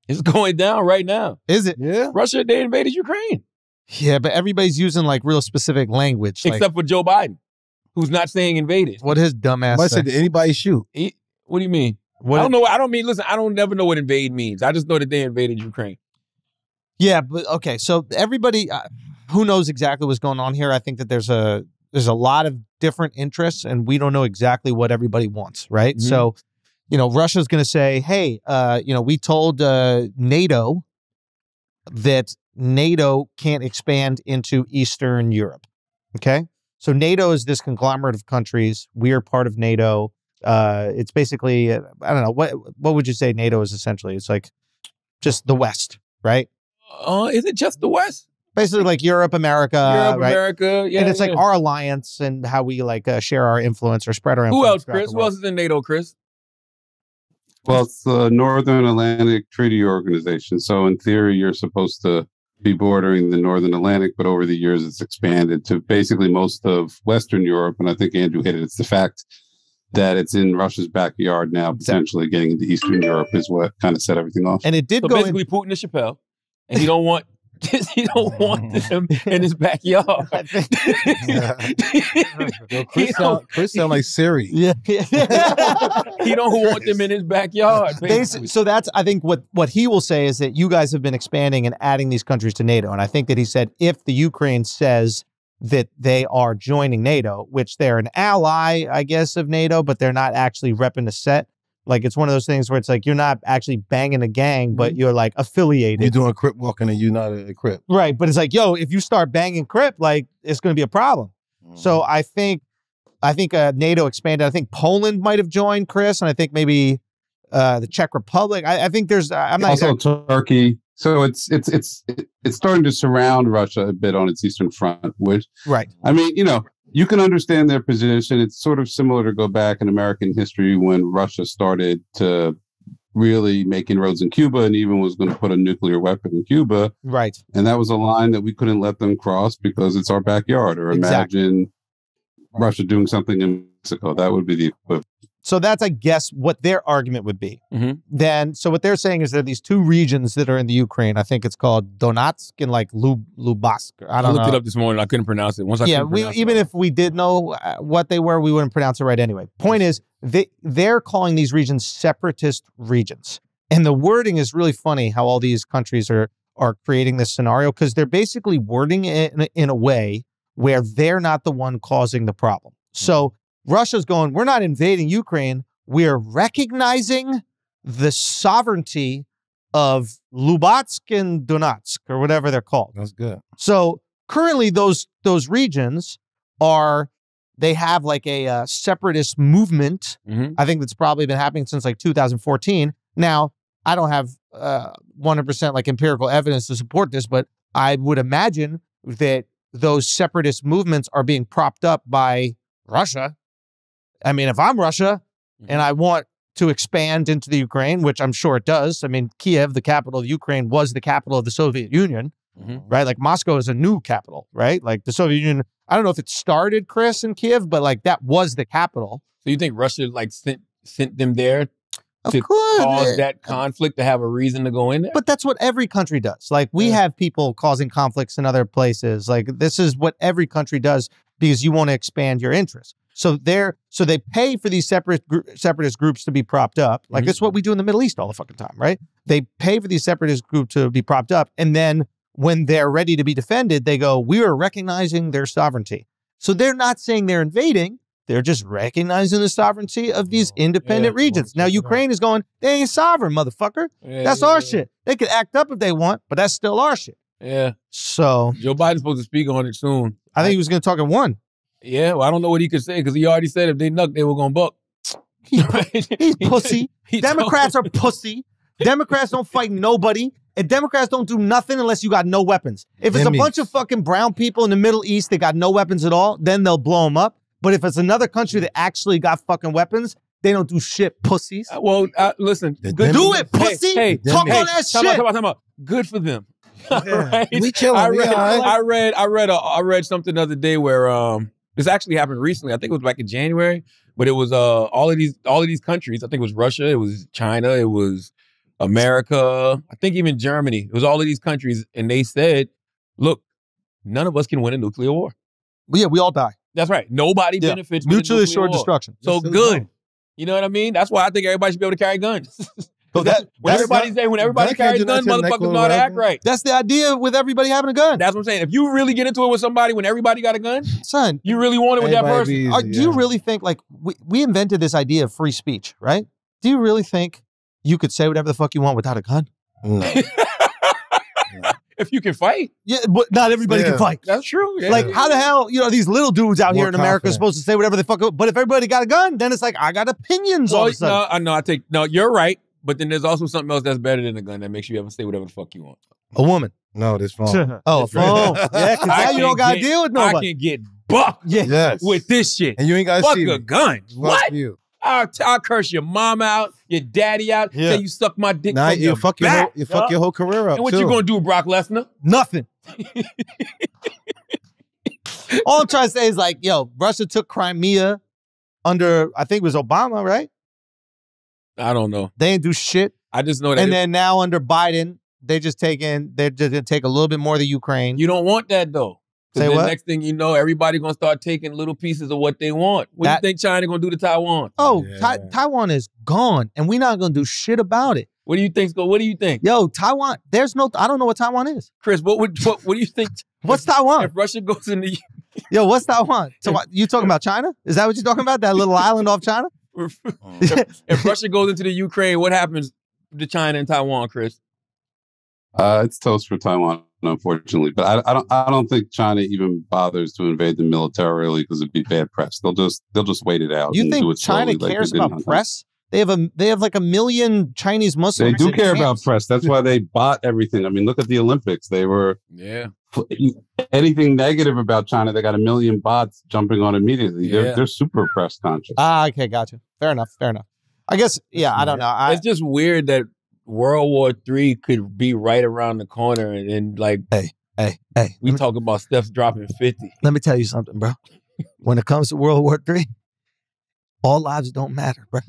It's going down right now. Is it? Yeah. Russia, they invaded Ukraine. Yeah, but everybody's using like real specific language. Except for Joe Biden, who's not saying invaded. What his dumbass I said, did anybody shoot? What do you mean? I don't know. I don't mean, listen, I don't never know what invade means. I just know that they invaded Ukraine. Yeah, but okay. So everybody, who knows exactly what's going on here? I think that there's a lot of different interests, and we don't know exactly what everybody wants, right? Mm-hmm. So, Russia's going to say, hey, we told NATO that NATO can't expand into Eastern Europe. Okay. So NATO is this conglomerate of countries. We are part of NATO. It's basically, I don't know, what would you say NATO is essentially? It's like just the West, right? Is it just the West? Basically like Europe, America. Right? America. Yeah. And it's like our alliance and how we share our influence or spread our influence. Who else, Chris? Who else is in NATO, Chris? Well, it's the Northern Atlantic Treaty Organization. So in theory, you're supposed to be bordering the Northern Atlantic, but over the years, it's expanded to basically most of Western Europe. And I think Andrew hit it. It's the fact that it's in Russia's backyard now, potentially getting into Eastern Europe is what kind of set everything off. And it did so go basically Putin to Chappelle, and he don't want them in his backyard. Chris sound like Siri. Yeah. He don't want them in his backyard. So that's, I think what he will say is that you guys have been expanding and adding these countries to NATO. And I think that he said if the Ukraine says that they are joining NATO, which they're an ally, I guess, of NATO, but they're not actually repping the set. Like, it's one of those things where it's like, you're not actually banging a gang, but you're like affiliated. You're doing Crip walking and you're not a Crip. Right. But it's like, yo, if you start banging Crip, like, it's going to be a problem. So I think NATO expanded. I think Poland might have joined, Chris. And I think maybe the Czech Republic. I think there's, I'm not also Turkey. So it's starting to surround Russia a bit on its eastern front, which, right. I mean, you can understand their position. It's sort of similar to go back in American history when Russia started to really make inroads in Cuba and even was going to put a nuclear weapon in Cuba. Right. And that was a line that we couldn't let them cross because it's our backyard. Or imagine Russia doing something in Mexico. That would be the equivalent. So that's, I guess, what their argument would be. Mm-hmm. Then, so what they're saying is there are these two regions that are in the Ukraine. I think it's called Donetsk and like Lubansk. I looked it up this morning. I couldn't pronounce it. Even if we did know what they were, we wouldn't pronounce it right anyway. Point is, they're calling these regions separatist regions. And the wording is really funny how all these countries are creating this scenario because they're basically wording it in a way where they're not the one causing the problem. So Russia's going, we're not invading Ukraine. We're recognizing the sovereignty of Lubansk and Donetsk or whatever they're called. That's good. So currently those regions they have like a separatist movement. Mm-hmm. I think that's probably been happening since like 2014. Now, I don't have 100% like empirical evidence to support this, but I would imagine that those separatist movements are being propped up by Russia. I mean, if I'm Russia and I want to expand into the Ukraine, which I'm sure it does. I mean, Kiev, the capital of Ukraine, was the capital of the Soviet Union, right? Like Moscow is a new capital, right? Like the Soviet Union, I don't know if it started, Chris, in Kiev, but like that was the capital. So you think Russia like sent them there to cause that conflict, to have a reason to go in there? But that's what every country does. Like we have people causing conflicts in other places. Like this is what every country does because you want to expand your interests. So they pay for these separatist groups to be propped up. Like that's what we do in the Middle East all the fucking time, right? They pay for these separatist groups to be propped up. And then when they're ready to be defended, they go, we are recognizing their sovereignty. So they're not saying they're invading. They're just recognizing the sovereignty of these independent regions. Now, Ukraine is going, they ain't sovereign, motherfucker. That's our shit. They could act up if they want, but that's still our shit. Yeah. So Joe Biden's supposed to speak on it soon. I think he was going to talk at 1. Yeah, well, I don't know what he could say because he already said if they knuck, they were going to buck. He's pussy. Democrats are pussy. Democrats don't fight nobody. And Democrats don't do nothing unless you got no weapons. If it's a bunch of fucking brown people in the Middle East that got no weapons at all, then they'll blow them up. But if it's another country that actually got fucking weapons, they don't do shit, pussies. Listen. Do it, pussy. Hey, talk on that shit. Talk about. Good for them. Right? We chilling. I read something the other day where this actually happened recently. I think it was back in January, but it was all of these countries. I think it was Russia, it was China, it was America, I think even Germany. It was all of these countries, and they said, "Look, none of us can win a nuclear war." Yeah, we all die. That's right. Nobody benefits. Mutually assured destruction. So good. You know what I mean? That's why I think everybody should be able to carry guns. When everybody carries guns, motherfuckers know how to act right. That's the idea with everybody having a gun. That's what I'm saying. If you really get into it with somebody when everybody got a gun, son, you really want it with that person. Do you really think, like, we invented this idea of free speech, right? Do you really think you could say whatever the fuck you want without a gun? No. If you can fight. Yeah, but not everybody can fight. That's true. Yeah. Like, how the hell, these little dudes out here in America are supposed to say whatever the fuck, but if everybody got a gun, then it's like, I got opinions all of a sudden. No, you're right. But then there's also something else that's better than a gun that makes you able to say whatever the fuck you want. A woman. No, this phone. Oh, a phone. Yeah, because now you don't got to deal with nobody. I can get bucked with this shit. And you ain't got to see a gun. What? You. I'll curse your mom out, your daddy out, say you suck my dick from your back. You fuck your whole career up. And what you going to do, Brock Lesnar? Nothing. All I'm trying to say is, like, Russia took Crimea under, I think it was Obama, right? I don't know. They didn't do shit. I just know that. And then now under Biden, they're just going to take a little bit more of the Ukraine. You don't want that, though. Say what? Next thing you know, everybody going to start taking little pieces of what they want. What do you think China going to do to Taiwan? Oh, Taiwan is gone, and we're not going to do shit about it. What do you think? What do you think? Yo, Taiwan, I don't know what Taiwan is. Chris, what do you think? What's Taiwan? If Russia goes into... Yo, what's Taiwan? So you talking about China? Is that what you're talking about? That little island off China? If Russia goes into the Ukraine, what happens to China and Taiwan, Chris? It's toast for Taiwan, unfortunately. But I don't think China even bothers to invade them militarily because it'd be bad press. They'll just wait it out. You think China cares about press? They have like 1 million Chinese Muslims. They do care about press. That's why they bought everything. I mean, look at the Olympics. They were anything negative about China, they got 1 million bots jumping on immediately. They're super press conscious. Okay, gotcha. Fair enough. I guess, I don't know. It's just weird that World War III could be right around the corner and like, hey. We talk about Steph's dropping 50. Let me tell you something, bro. When it comes to World War III, all lives don't matter, bro.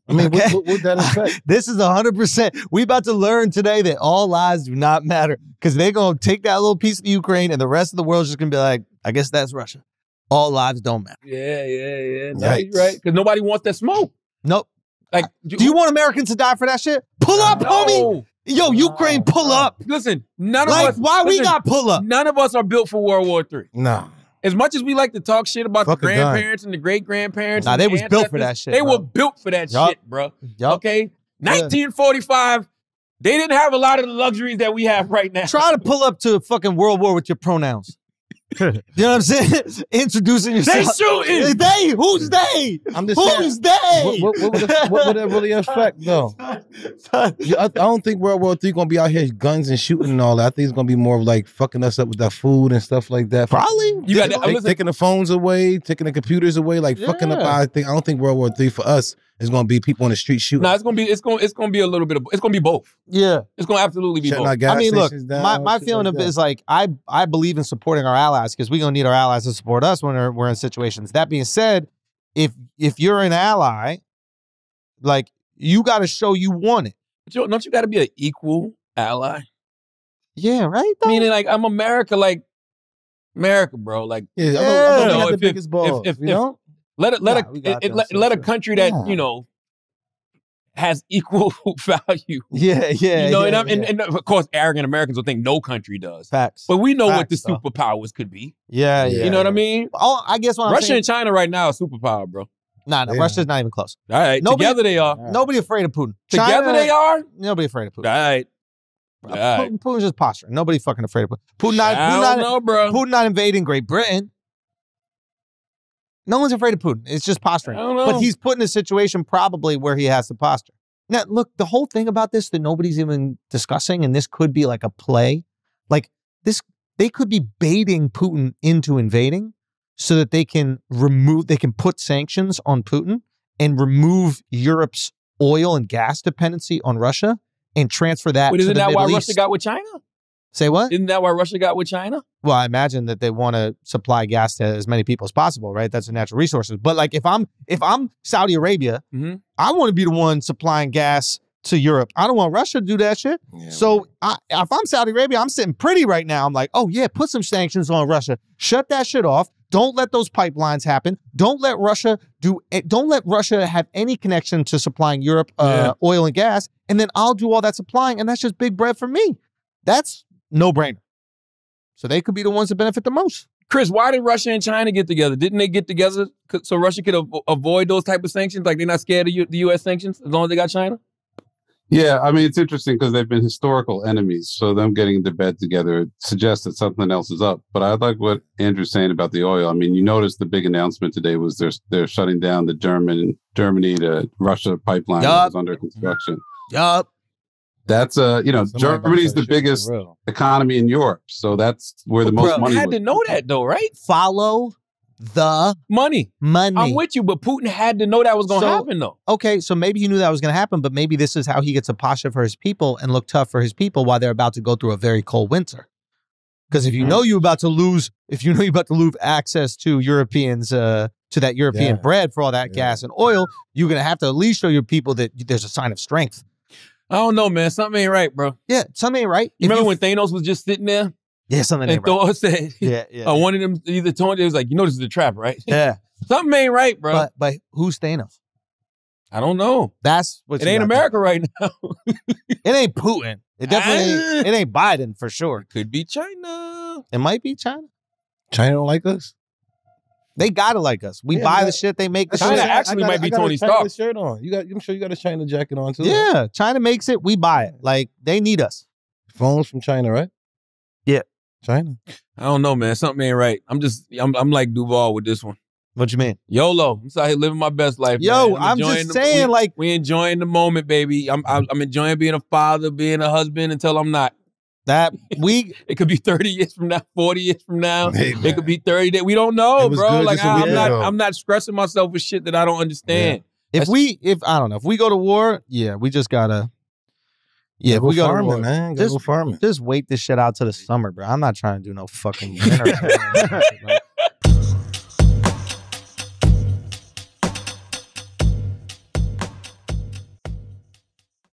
I mean, what that affect? This is 100%. We about to learn today that all lives do not matter because they're going to take that little piece of Ukraine and the rest of the world's just going to be like, I guess that's Russia. All lives don't matter. Yeah. No, you're right. Because nobody wants that smoke. Nope. Like, do you want Americans to die for that shit? Pull up, homie. Yo, Ukraine, pull up. Listen, none of us. Why we got pull up? None of us are built for World War III. No. As much as we like to talk shit about the grandparents and the great-grandparents. Nah, they was built for that shit. They were built for that shit, bro. Okay? 1945, they didn't have a lot of the luxuries that we have right now. Try to pull up to a fucking World War with your pronouns. You know what I'm saying? Introducing yourself. They shooting. They? Who's they? I'm just Who's they? What would that really affect, though? I don't think World War III going to be out here guns and shooting and all that. I think it's going to be more like fucking us up with that food and stuff like that. Probably. You got taking the phones away, taking the computers away, like fucking up. I don't think World War III for us is going to be people on the street shooting. No, it's going to be a little bit of, it's going to be both. Yeah. It's going to absolutely be both. I mean, look, my feeling of it is like, I believe in supporting our allies because we're going to need our allies to support us when we're in situations. That being said, if you're an ally, like, you got to show you want it. But don't you got to be an equal ally? Yeah, right? Though? Meaning, like, I'm America, bro. Like, I know the biggest balls, you know? Let a country that has equal value. Yeah. You know, and of course, arrogant Americans will think no country does. Facts. But we know what the superpowers could be. Yeah. You know what I mean? I guess what Russia and China right now are superpower, bro. Nah, Russia's not even close. All right, together they are. Nobody afraid of Putin. Together they are. Nobody afody of Putin. All right. Putin's just posturing. Nobody fucking afraid of Putin. Putin not invading Great Britain. No one's afraid of Putin. It's just posturing. But he's put in a situation probably where he has to posture. Now, look, the whole thing about this that nobody's even discussing, and this could be like a play, like this, they could be baiting Putin into invading so that they can put sanctions on Putin and remove Europe's oil and gas dependency on Russia and transfer that to the Middle East. Isn't that why Russia got with China? Say what? Isn't that why Russia got with China? Well, I imagine that they want to supply gas to as many people as possible, right? That's the natural resources. But like if I'm Saudi Arabia, I want to be the one supplying gas to Europe. I don't want Russia to do that shit. Yeah, so if I'm Saudi Arabia, I'm sitting pretty right now. I'm like, oh yeah, put some sanctions on Russia. Shut that shit off. Don't let those pipelines happen. Don't let Russia have any connection to supplying Europe oil and gas. And then I'll do all that supplying, and that's just big bread for me. That's no brainer. So they could be the ones that benefit the most. Chris, why did Russia and China get together? Didn't they get together so Russia could avoid those type of sanctions? Like they're not scared of the U.S. sanctions as long as they got China? Yeah, I mean, it's interesting because they've been historical enemies. So them getting into bed together suggests that something else is up. But I like what Andrew's saying about the oil. I mean, you notice the big announcement today was they're shutting down the Germany to Russia pipeline that was under construction. Yup. That's Germany's the biggest economy in Europe, so that's where the most money. You had to know that though, right? Follow the money. I'm with you, but Putin had to know that was going to happen though. Okay, so maybe he knew that was going to happen, but maybe this is how he gets a posture for his people and look tough for his people while they're about to go through a very cold winter. Because if you know you're about to lose access to Europeans, to that European bread for all that gas and oil, you're going to have to at least show your people that there's a sign of strength. I don't know, man. Something ain't right, bro. Yeah, something ain't right. You remember when Thanos was just sitting there? Yeah, something ain't right. And Thor said, one of them either told it was like, this is a trap, right? Yeah. Something ain't right, bro. But who's Thanos? I don't know. That's what it ain't America right now. It ain't Putin. It definitely ain't. It ain't Biden for sure. It could be China. It might be China. China don't like us. They gotta like us. We buy the shit. They make the China shit. actually might be Tony Stark. Shirt on. I'm sure you got a China jacket on too. Yeah, China makes it. We buy it. Like they need us. Phones from China, right? Yeah, China. I don't know, man. Something ain't right. I'm like Duval with this one. What you mean? YOLO. I'm out here living my best life. Yo, man. I'm just saying, we enjoying the moment, baby. I'm enjoying being a father, being a husband until I'm not. It could be 30 years from now, 40 years from now. Hey, it could be 30 days. We don't know, bro. Like I'm not stressing myself with shit that I don't understand. Yeah. If we go to war, we just gotta. Yeah, if we go farming, to war, man. Go farming. Just wait this shit out to the summer, bro. I'm not trying to do no fucking winter.